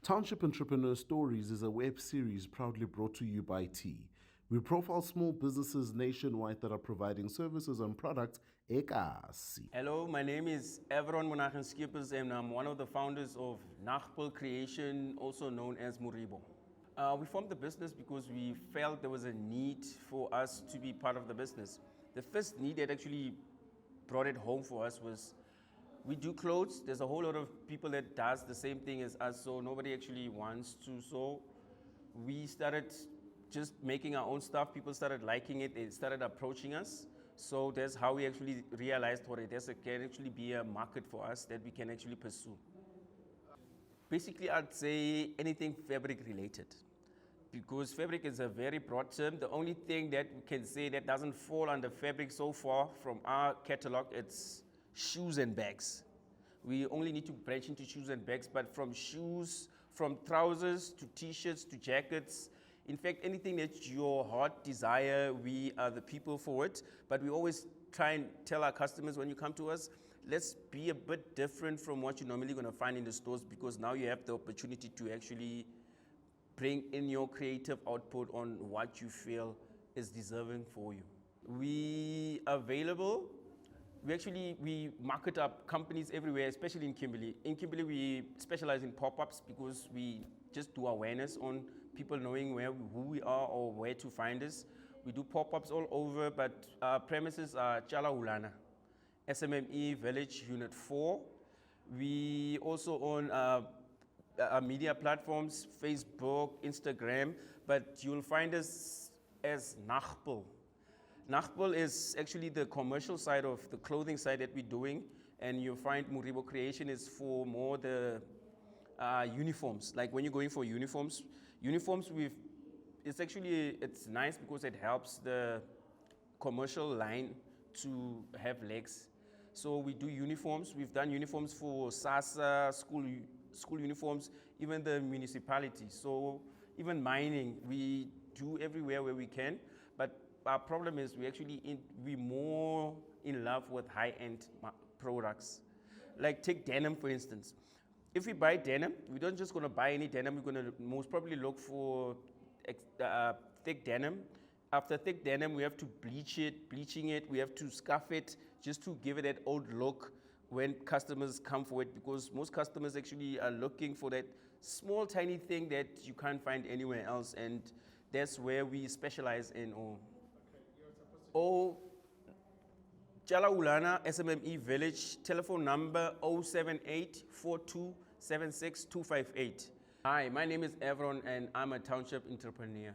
Township Entrepreneurs Stories is a web series proudly brought to you by T. We profile small businesses nationwide that are providing services and products ekasi. Hello, my name is Everon Monachen Scheepers and I'm one of the founders of Nachpul Creation, also known as Muribo. We formed the business because we felt there was a need for us to be part of the business. The first need that actually brought it home for us was we do clothes. There's a whole lot of people that does the same thing as us, so nobody actually wants to. So we started just making our own stuff. People started liking it. They started approaching us. So that's how we actually realized what it is. It can actually be a market for us that we can actually pursue. Basically, I'd say anything fabric related, because fabric is a very broad term. The only thing that we can say that doesn't fall under fabric so far from our catalog, it's shoes and bags. We only need to branch into shoes and bags, but from shoes, from trousers to t-shirts to jackets, in fact, anything that your heart desire, we are the people for it. But we always try and tell our customers when you come to us, let's be a bit different from what you're normally going to find in the stores, because now you have the opportunity to actually bring in your creative output on what you feel is deserving for you. We are available. We market up companies everywhere, especially in Kimberley. In Kimberley, we specialize in pop-ups because we just do awareness on people knowing who we are or where to find us. We do pop-ups all over, but our premises are Chala Ulana, SMME Village Unit 4. We also own media platforms, Facebook, Instagram, but you'll find us as Nachpul. Nachpul is actually the commercial side of the clothing side that we're doing, and you'll find Muribo Creation is for more the uniforms. Like when you're going for uniforms it's nice because it helps the commercial line to have legs. So we do uniforms. We've done uniforms for SASA, school uniforms, even the municipality. So even mining, we do everywhere where we can. But our problem is we're more in love with high-end products. Like take denim, for instance. If we buy denim, we're not just going to buy any denim. We're going to most probably look for thick denim. After thick denim, we have to bleaching it. We have to scuff it just to give it that old look when customers come for it, because most customers actually are looking for that small, tiny thing that you can't find anywhere else, and that's where we specialize in. Chala Ulana, SMME Village, telephone number 078 4276 258. Hi, my name is Evron and I'm a township entrepreneur.